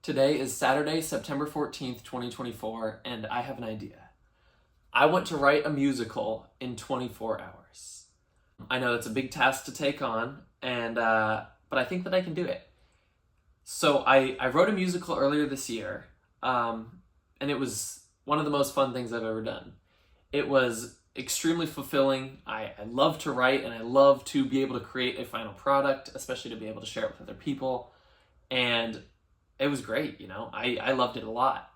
Today is Saturday, September 14th, 2024, and I have an idea. I want to write a musical in 24 hours. I know that's a big task to take on, but I think that I can do it. So I wrote a musical earlier this year, and it was one of the most fun things I've ever done. It was extremely fulfilling. I love to write, and I love to be able to create a final product, especially to be able to share it with other people. And it was great, I loved it a lot.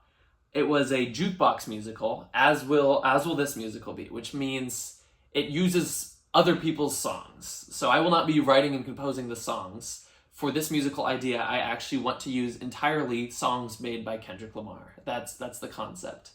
It was a jukebox musical, as will this musical be, which means it uses other people's songs. So I will not be writing and composing the songs. For this musical idea, I actually want to use entirely songs made by Kendrick Lamar. That's the concept.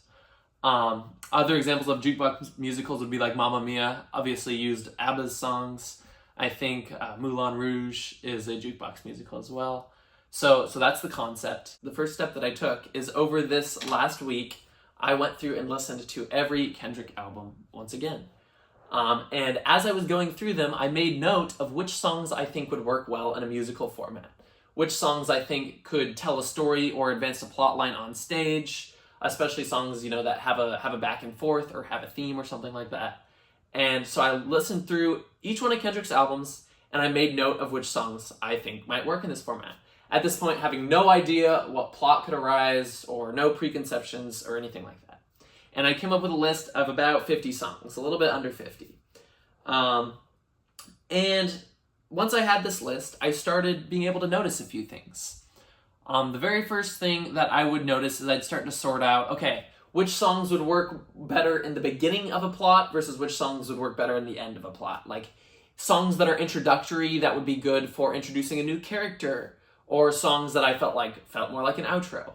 Other examples of jukebox musicals would be like Mamma Mia, obviously used ABBA's songs. I think Moulin Rouge is a jukebox musical as well. So that's the concept. The first step that I took is over this last week, I went through and listened to every Kendrick album once again. And as I was going through them, I made note of which songs I think would work well in a musical format. Which songs I think could tell a story or advance a plot line on stage, especially songs, that have a back and forth or have a theme or something like that. And so I listened through each one of Kendrick's albums and I made note of which songs I think might work in this format. At this point, having no idea what plot could arise or no preconceptions or anything like that. And I came up with a list of about 50 songs, a little bit under 50. And once I had this list, I started being able to notice a few things. The very first thing that I would notice is I'd start to sort out, okay, which songs would work better in the beginning of a plot versus which songs would work better in the end of a plot. Like songs that are introductory that would be good for introducing a new character, or songs that I felt more like an outro.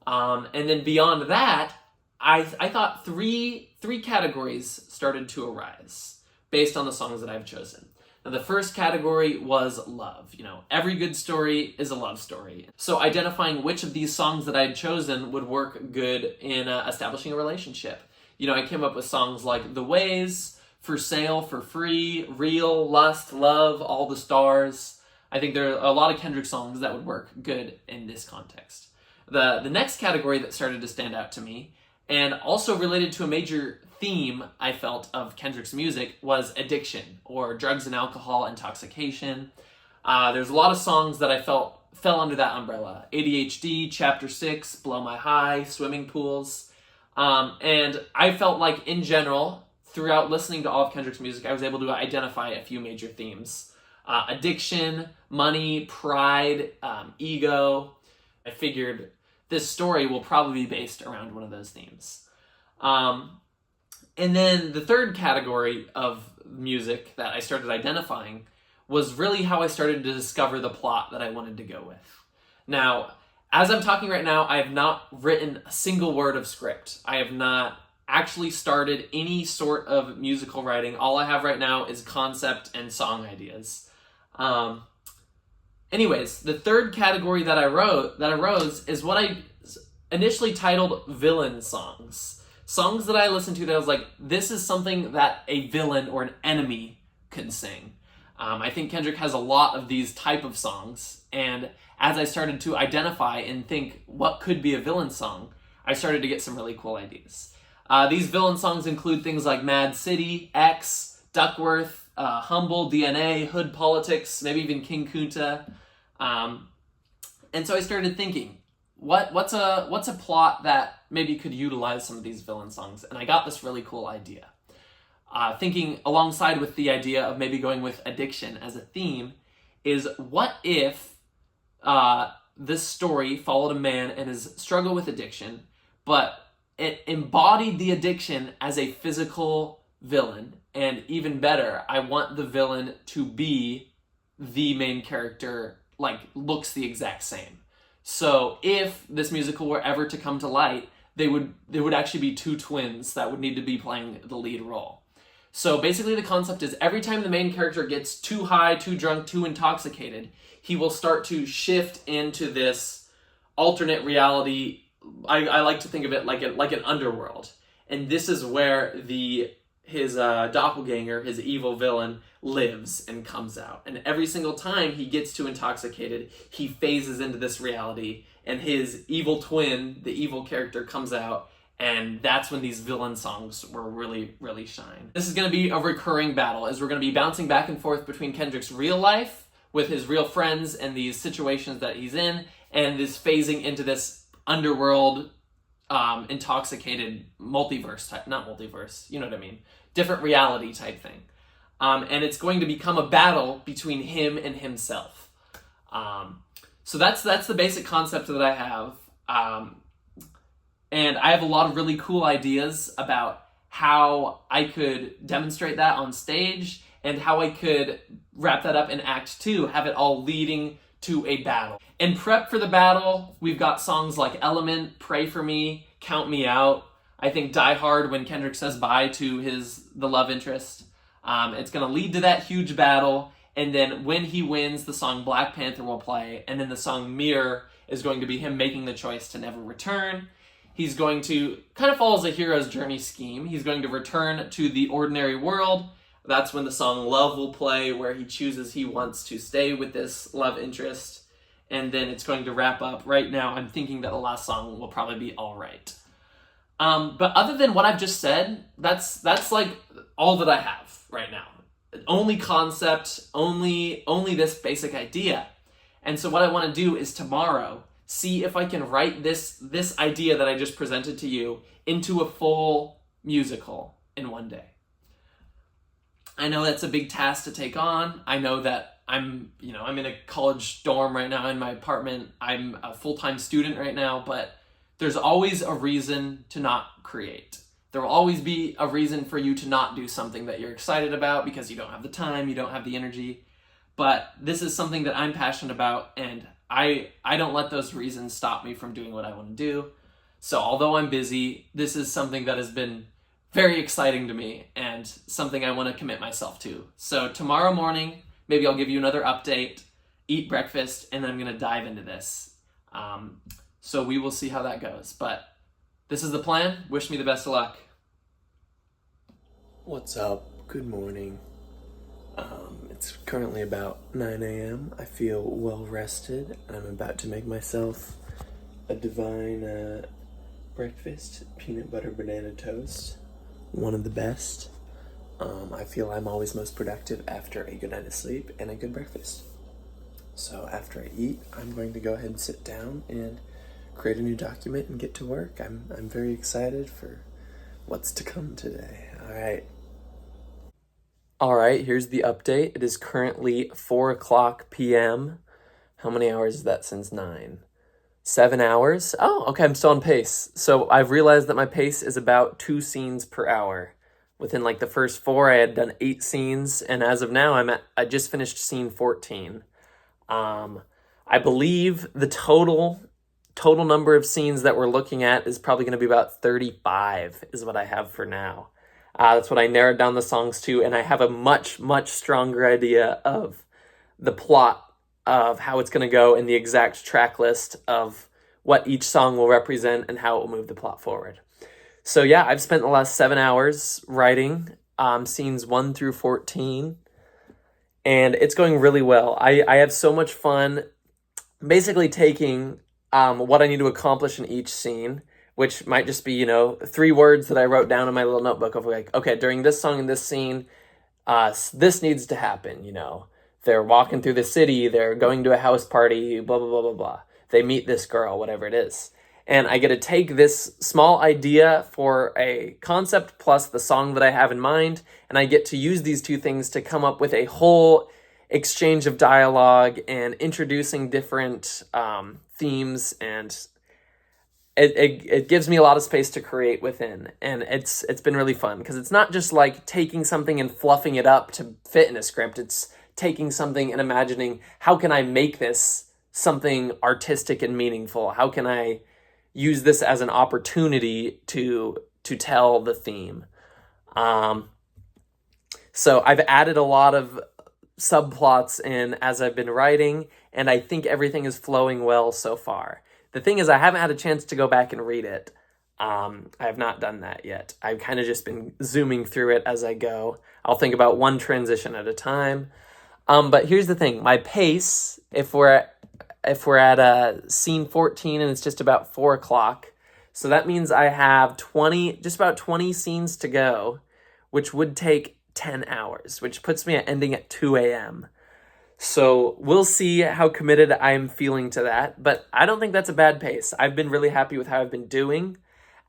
And then beyond that, I thought three categories started to arise based on the songs that I've chosen. Now, the first category was love. Every good story is a love story. So identifying which of these songs that I'd chosen would work good in establishing a relationship. I came up with songs like The Ways, For Sale, For Free, Real, Lust, Love, All the Stars. I think there are a lot of Kendrick songs that would work good in this context. The next category that started to stand out to me, and also related to a major theme I felt of Kendrick's music, was addiction, or drugs and alcohol intoxication. There's a lot of songs that I felt fell under that umbrella. ADHD, Chapter 6, Blow My High, Swimming Pools. And I felt like, in general, throughout listening to all of Kendrick's music, I was able to identify a few major themes. Addiction, money, pride, ego. I figured this story will probably be based around one of those themes. And then the third category of music that I started identifying was really how I started to discover the plot that I wanted to go with. Now, as I'm talking right now, I have not written a single word of script. I have not actually started any sort of musical writing. All I have right now is concept and song ideas. Anyways, the third category that I arose is what I initially titled villain songs. Songs that I listened to that I was like, this is something that a villain or an enemy could sing. I think Kendrick has a lot of these type of songs, and as I started to identify and think what could be a villain song, I started to get some really cool ideas. These villain songs include things like Mad City, X, Duckworth, Humble, DNA, Hood Politics, maybe even King Kunta. And so I started thinking, what's a plot that maybe could utilize some of these villain songs? And I got this really cool idea. Thinking alongside with the idea of maybe going with addiction as a theme is, what if this story followed a man and his struggle with addiction, but it embodied the addiction as a physical villain? And even better, I want the villain to be the main character, looks the exact same. So if this musical were ever to come to light, they would actually be two twins that would need to be playing the lead role. So basically the concept is, every time the main character gets too high, too drunk, too intoxicated, he will start to shift into this alternate reality. I like to think of it like an underworld. And this is where his doppelganger, his evil villain, lives and comes out. And every single time he gets too intoxicated, he phases into this reality and his evil twin, the evil character, comes out, and that's when these villain songs were really shine. This is going to be a recurring battle, as we're going to be bouncing back and forth between Kendrick's real life with his real friends and these situations that he's in, and this phasing into this underworld, intoxicated multiverse type, not multiverse, you know what I mean, different reality type thing. And it's going to become a battle between him and himself. So that's the basic concept that I have. And I have a lot of really cool ideas about how I could demonstrate that on stage and how I could wrap that up in Act 2, have it all leading to a battle. In prep for the battle, we've got songs like Element, Pray For Me, Count Me Out. I think Die Hard, when Kendrick says bye to the love interest. It's going to lead to that huge battle, and then when he wins, the song Black Panther will play, and then the song Mirror is going to be him making the choice to never return. He's going to, kind of follows a hero's journey scheme, he's going to return to the ordinary world. That's when the song Love will play, where he chooses he wants to stay with this love interest, and then it's going to wrap up. Right now, I'm thinking that the last song will probably be Alright. But other than what I've just said, that's like all that I have right now. Only concept, only this basic idea. And so what I want to do is tomorrow see if I can write this idea that I just presented to you into a full musical in one day. I know that's a big task to take on. I know that I'm in a college dorm right now in my apartment. I'm a full-time student right now, but there's always a reason to not create. There will always be a reason for you to not do something that you're excited about because you don't have the time, you don't have the energy. But this is something that I'm passionate about, and I don't let those reasons stop me from doing what I want to do. So although I'm busy, this is something that has been very exciting to me and something I want to commit myself to. So tomorrow morning, maybe I'll give you another update, eat breakfast, and then I'm going to dive into this. So we will see how that goes. But this is the plan. Wish me the best of luck. What's up? Good morning. It's currently about 9 a.m. I feel well rested. I'm about to make myself a divine breakfast, peanut butter banana toast. One of the best. I feel I'm always most productive after a good night of sleep and a good breakfast. So after I eat, I'm going to go ahead and sit down and create a new document and get to work. I'm very excited for what's to come today. All right, here's the update. It is currently 4:00 p.m. How many hours is that since 9? 7 hours? Oh, okay, I'm still on pace. So I've realized that my pace is about 2 scenes per hour. Within like the first 4, I had done 8 scenes, and as of now, I just finished scene 14. I believe the total number of scenes that we're looking at is probably going to be about 35 is what I have for now. That's what I narrowed down the songs to, and I have a much stronger idea of the plot of how it's going to go and the exact track list of what each song will represent and how it will move the plot forward. So yeah, I've spent the last 7 hours writing scenes 1 through 14, and it's going really well. I have so much fun basically taking what I need to accomplish in each scene, which might just be, 3 words that I wrote down in my little notebook of like, okay, during this song and this scene, this needs to happen, They're walking through the city, they're going to a house party, blah, blah, blah, blah, blah. They meet this girl, whatever it is. And I get to take this small idea for a concept plus the song that I have in mind, and I get to use these 2 things to come up with a whole exchange of dialogue and introducing different themes, and it gives me a lot of space to create within, and it's been really fun because it's not just like taking something and fluffing it up to fit in a script. It's taking something and imagining, how can I make this something artistic and meaningful? How can I use this as an opportunity to tell the theme? So I've added a lot of subplots in as I've been writing, and I think everything is flowing well so far. The thing is, I haven't had a chance to go back and read it. I have not done that yet. I've kind of just been zooming through it as I go. I'll think about one transition at a time. But here's the thing. My pace, if we're if we're at scene 14 and it's just about 4 o'clock. So that means I have just about 20 scenes to go, which would take 10 hours, which puts me at ending at 2 a.m. So we'll see how committed I'm feeling to that, but I don't think that's a bad pace. I've been really happy with how I've been doing.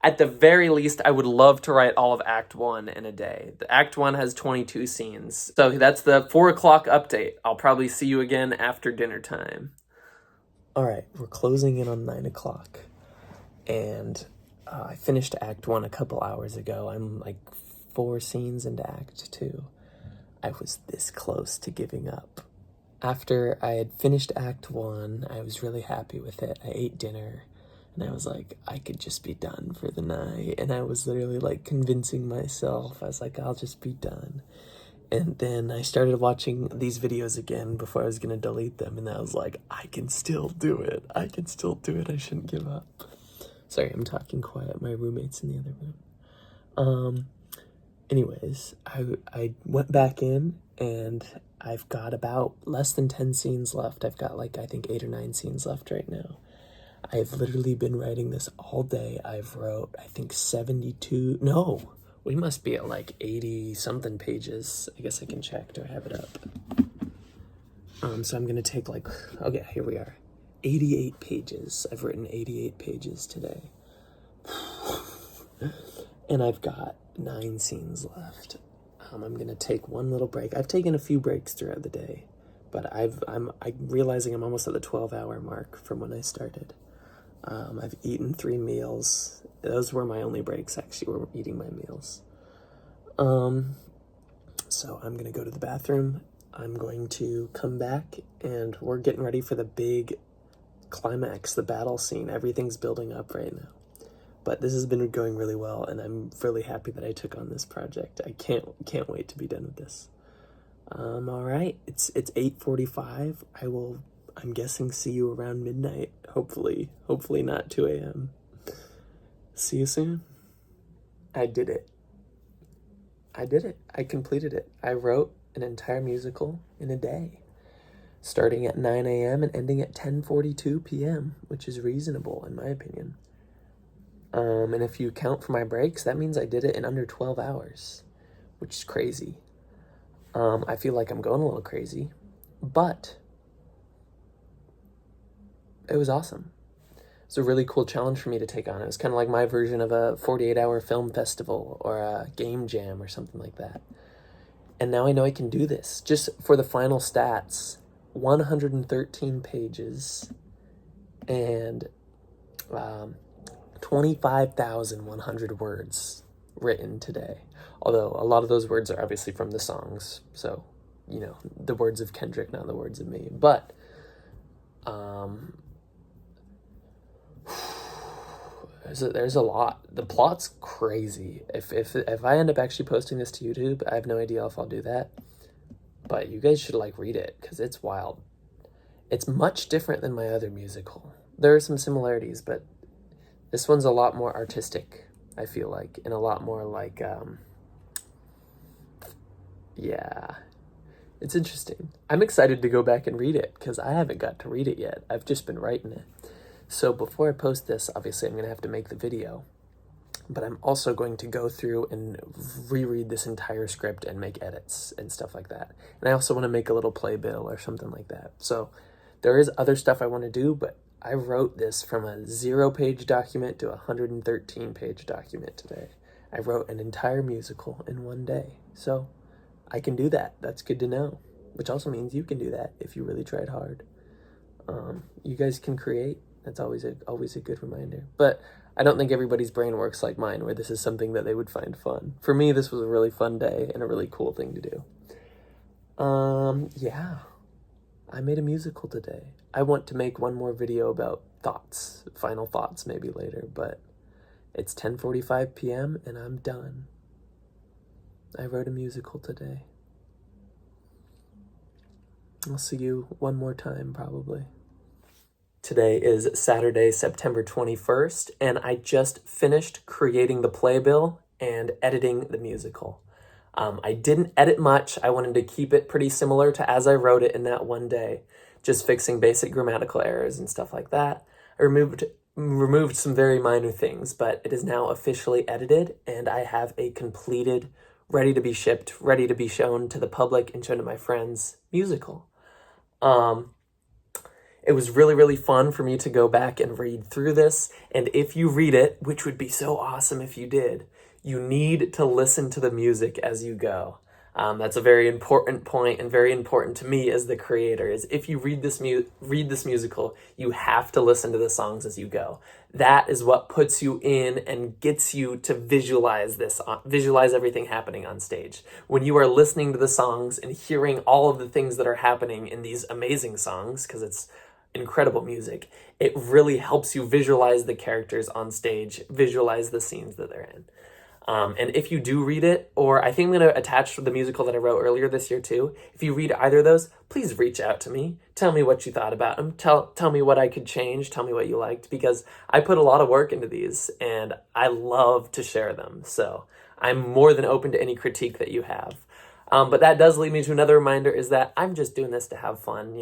At the very least, I would love to write all of Act 1 in a day. The Act 1 has 22 scenes. So that's the 4 o'clock update. I'll probably see you again after dinner time. All right, we're closing in on 9 o'clock. And I finished Act 1 a couple hours ago. I'm like 4 scenes into Act 2. I was this close to giving up. After I had finished Act 1, I was really happy with it. I ate dinner. And I was like, I could just be done for the night. And I was literally like convincing myself. I was like, I'll just be done. And then I started watching these videos again before I was going to delete them. And I was like, I can still do it. I can still do it. I shouldn't give up. Sorry, I'm talking quiet. My roommate's in the other room. Anyways, I went back in and I've got about less than 10 scenes left. I've got like, I think 8 or 9 scenes left right now. I've literally been writing this all day. I've wrote, I think 72, no, we must be at like 80 something pages. I guess I can check. Do I have it up? So I'm going to take like, okay, here we are. 88 pages. I've written 88 pages today. And I've got 9 scenes left. I'm going to take one little break. I've taken a few breaks throughout the day, but I'm realizing I'm almost at the 12-hour mark from when I started. I've eaten 3 meals. Those were my only breaks, actually, were eating my meals. So I'm going to go to the bathroom. I'm going to come back, and we're getting ready for the big climax, the battle scene. Everything's building up right now. But this has been going really well, and I'm really happy that I took on this project. I can't wait to be done with this. All right, it's 8:45. I'm guessing see you around midnight. Hopefully not 2 a.m. See you soon. I did it. I completed it. I wrote an entire musical in a day, starting at 9 a.m. and ending at 10:42 p.m., which is reasonable in my opinion. And if you count for my breaks, that means I did it in under 12 hours, which is crazy. I feel like I'm going a little crazy, but it was awesome. It's a really cool challenge for me to take on. It was kind of like my version of a 48-hour film festival or a game jam or something like that. And now I know I can do this. Just for the final stats, 113 pages and 25,100 words written today. Although a lot of those words are obviously from the songs. So, you know, the words of Kendrick, not the words of me. But, there's a lot. The plot's crazy. If I end up actually posting this to YouTube, I have no idea if I'll do that. But you guys should like read it because it's wild. It's much different than my other musical. There are some similarities, but this one's a lot more artistic, I feel like, and a lot more like, yeah, it's interesting. I'm excited to go back and read it because I haven't got to read it yet. I've just been writing it. So before I post this, obviously I'm going to have to make the video, but I'm also going to go through and reread this entire script and make edits and stuff like that. And I also want to make a little playbill or something like that. So there is other stuff I want to do, but I wrote this from a 0-page document to a 113-page document today. I wrote an entire musical in one day. So I can do that. That's good to know, which also means you can do that if you really tried hard. You guys can create. That's always a good reminder. But I don't think everybody's brain works like mine, where this is something that they would find fun. For me, this was a really fun day and a really cool thing to do. Yeah. I made a musical today. I want to make one more video about thoughts, final thoughts maybe later, but it's 10:45 p.m. and I'm done. I wrote a musical today. I'll see you one more time probably. Today is Saturday, September 21st, and I just finished creating the playbill and editing the musical. I didn't edit much. I wanted to keep it pretty similar to as I wrote it in that one day, just fixing basic grammatical errors and stuff like that. I removed some very minor things, but it is now officially edited, and I have a completed, ready to be shipped, ready to be shown to the public and shown to my friends musical. It was really, really fun for me to go back and read through this, and if you read it, which would be so awesome if you did, you need to listen to the music as you go. That's a very important point, and very important to me as the creator, is if you read this musical, you have to listen to the songs as you go. That is what puts you in and gets you to visualize everything happening on stage. When you are listening to the songs and hearing all of the things that are happening in these amazing songs, because it's incredible music, it really helps you visualize the characters on stage, visualize the scenes that they're in. And if you do read it, or I think I'm going to attach the musical that I wrote earlier this year too, if you read either of those, please reach out to me. Tell me what you thought about them. Tell me what I could change. Tell me what you liked, because I put a lot of work into these and I love to share them. So I'm more than open to any critique that you have. But that does lead me to another reminder, is that I'm just doing this to have fun.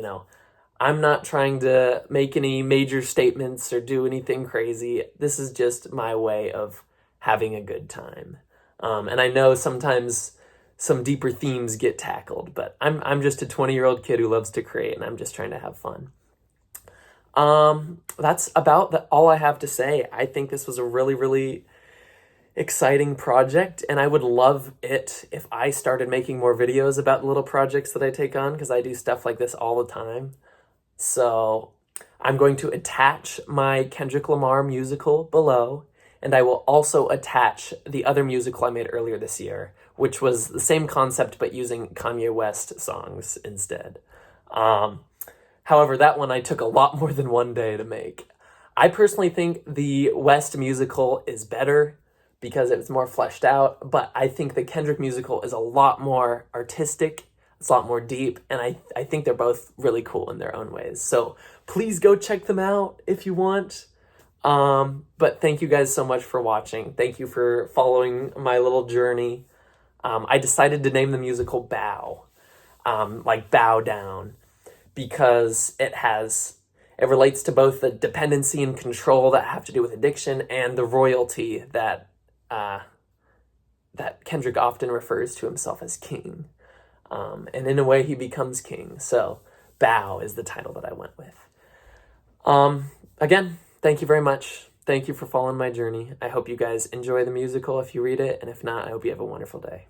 I'm not trying to make any major statements or do anything crazy. This is just my way of having a good time. And I know sometimes some deeper themes get tackled, but I'm just a 20-year-old kid who loves to create, and I'm just trying to have fun. That's about all I have to say. I think this was a really, really exciting project, and I would love it if I started making more videos about the little projects that I take on, because I do stuff like this all the time. So I'm going to attach my Kendrick Lamar musical below, and I will also attach the other musical I made earlier this year, which was the same concept but using Kanye West songs instead. However, that one I took a lot more than one day to make. I personally think the West musical is better because it's more fleshed out, but I think the Kendrick musical is a lot more artistic, it's a lot more deep, and I think they're both really cool in their own ways. So please go check them out if you want. But thank you guys so much for watching. Thank you for following my little journey. I decided to name the musical Bow, like bow down, because it relates to both the dependency and control that have to do with addiction and the royalty that Kendrick often refers to himself as king. And in a way he becomes king. So Bow is the title that I went with. Again, thank you very much. Thank you for following my journey. I hope you guys enjoy the musical if you read it, and if not, I hope you have a wonderful day.